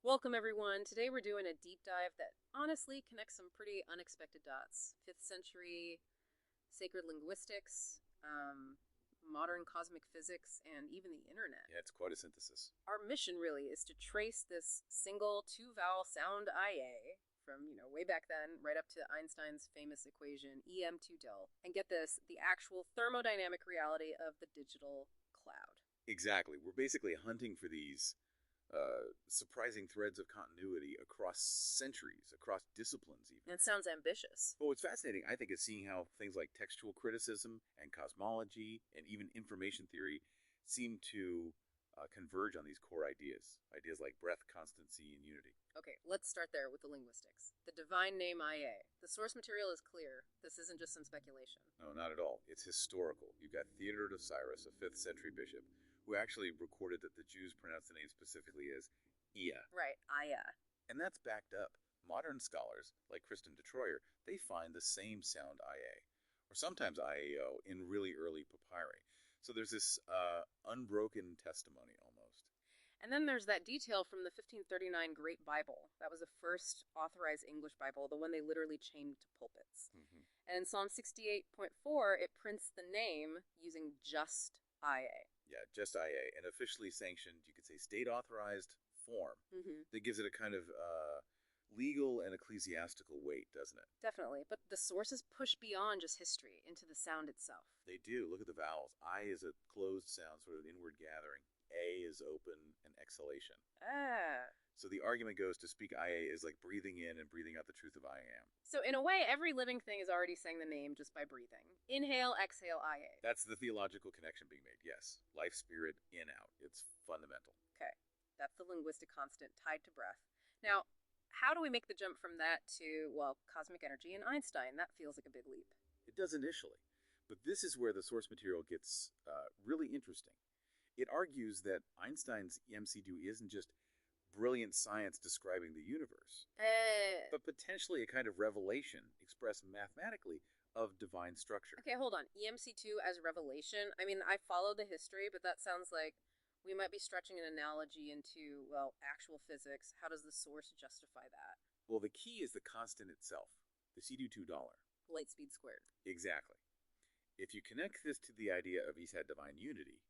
Welcome, everyone. Today we're doing a deep dive that honestly connects some pretty unexpected dots. 5th century sacred linguistics, modern cosmic physics, and even the internet. Yeah, it's quite a synthesis. Our mission really is to trace this single two-vowel sound IA from, way back then right up to Einstein's famous equation EM2del, and get this, the actual thermodynamic reality of the digital cloud. Exactly. We're basically hunting for these surprising threads of continuity across centuries, across disciplines, even. And it sounds ambitious. But what's fascinating, I think, is seeing how things like textual criticism and cosmology and even information theory seem to converge on these core ideas. Ideas like breadth, constancy, and unity. Okay, let's start there with the linguistics. The divine name IA. The source material is clear. This isn't just some speculation. No, not at all. It's historical. You've got Theodore of Cyrus, a 5th century bishop, who actually recorded that the Jews pronounced the name specifically as Ia. Right, Aya. And that's backed up. Modern scholars, like Kristen DeTroyer, they find the same sound IA, or sometimes IAO, in really early papyri. So there's this unbroken testimony almost. And then there's that detail from the 1539 Great Bible. That was the first authorized English Bible, the one they literally chained to pulpits. Mm-hmm. And in Psalm 68.4, it prints the name using just IA. Yeah, just IA, an officially sanctioned, you could say state authorized form that gives it a kind of legal and ecclesiastical weight, doesn't it? Definitely. But the sources push beyond just history into the sound itself. They do. Look at the vowels. I is a closed sound, sort of inward gathering. A is open and exhalation. Ah. So the argument goes to speak IA is like breathing in and breathing out the truth of I am. So in a way, every living thing is already saying the name just by breathing. Inhale, exhale, IA. That's the theological connection being made, yes. Life, spirit, in, out. It's fundamental. Okay. That's the linguistic constant tied to breath. Now, how do we make the jump from that to, well, cosmic energy and Einstein? That feels like a big leap. It does initially. But this is where the source material gets really interesting. It argues that Einstein's EM2 isn't just brilliant science describing the universe, but potentially a kind of revelation expressed mathematically of divine structure. Okay, hold on. EMC2 as revelation? I mean, I followed the history, but that sounds like we might be stretching an analogy into, well, actual physics. How does the source justify that? Well, the key is the constant itself, the CD2 Light speed squared. Exactly. If you connect this to the idea of Isad divine unity,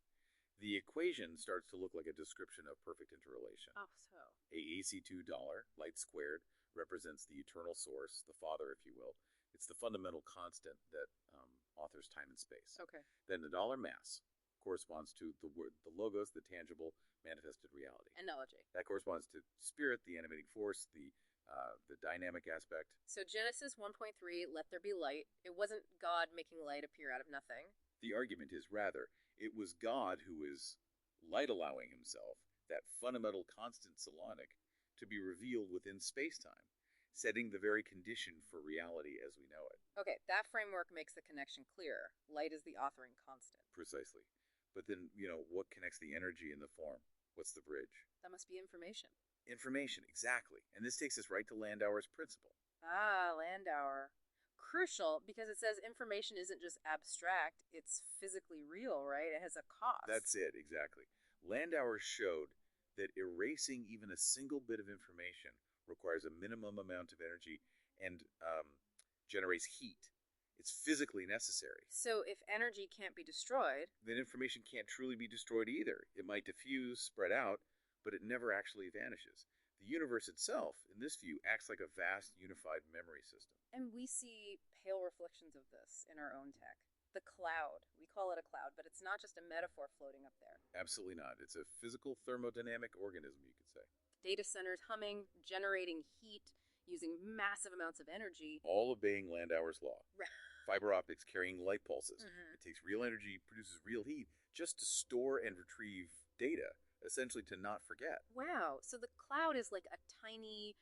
the equation starts to look like a description of perfect interrelation. Oh, so. A AC2, light squared, represents the eternal source, the Father, if you will. It's the fundamental constant that authors time and space. Okay. Then the dollar mass corresponds to the word, the logos, the tangible, manifested reality. Analogy. That corresponds to spirit, the animating force, the dynamic aspect. So Genesis 1.3, let there be light. It wasn't God making light appear out of nothing. The argument is rather, it was God who is light allowing himself, that fundamental constant Solonic, to be revealed within space-time, setting the very condition for reality as we know it. Okay, that framework makes the connection clearer. Light is the authoring constant. Precisely. But then, what connects the energy and the form? What's the bridge? That must be information. Information, exactly. And this takes us right to Landauer's principle. Ah, Landauer. Crucial, because it says information isn't just abstract, it's physically real, right? It has a cost. That's it, exactly. Landauer showed that erasing even a single bit of information requires a minimum amount of energy and generates heat. It's physically necessary. So if energy can't be destroyed, then information can't truly be destroyed either. It might diffuse, spread out, but it never actually vanishes. The universe itself, in this view, acts like a vast unified memory system. And we see pale reflections of this in our own tech. The cloud. We call it a cloud, but it's not just a metaphor floating up there. Absolutely not. It's a physical thermodynamic organism, you could say. Data centers humming, generating heat, using massive amounts of energy. All obeying Landauer's law. Fiber optics carrying light pulses. It takes real energy, produces real heat, just to store and retrieve data, essentially to not forget. Wow. So the cloud is like a tiny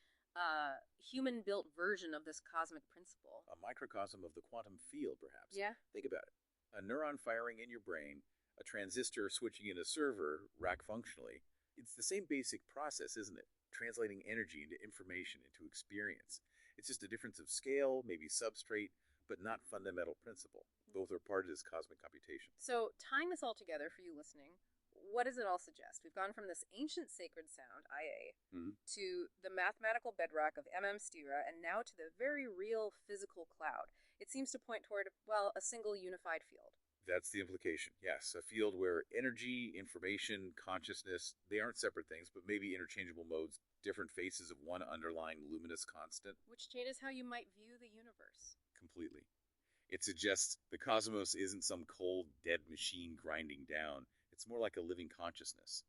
human-built version of this cosmic principle. A microcosm of the quantum field, perhaps. Yeah. Think about it. A neuron firing in your brain, a transistor switching in a server, rack functionally. It's the same basic process, isn't it? Translating energy into information, into experience. It's just a difference of scale, maybe substrate, but not fundamental principle. Both are part of this cosmic computation. So tying this all together for you listening, what does it all suggest? We've gone from this ancient sacred sound, IA, Mhm. to the mathematical bedrock of Stira, and now to the very real physical cloud. It seems to point toward, well, a single unified field. That's the implication. Yes, a field where energy, information, consciousness, they aren't separate things, but maybe interchangeable modes, different faces of one underlying luminous constant. Which changes how you might view the universe. Completely. It suggests the cosmos isn't some cold, dead machine grinding down. It's more like a living consciousness.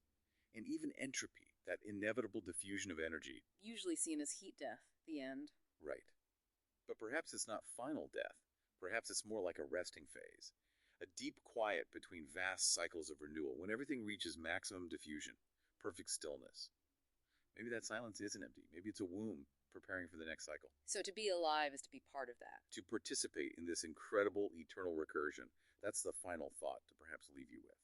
And even entropy, that inevitable diffusion of energy. Usually seen as heat death, the end. Right. But perhaps it's not final death. Perhaps it's more like a resting phase. A deep quiet between vast cycles of renewal, when everything reaches maximum diffusion, perfect stillness. Maybe that silence isn't empty. Maybe it's a womb preparing for the next cycle. So to be alive is to be part of that. To participate in this incredible eternal recursion. That's the final thought to perhaps leave you with.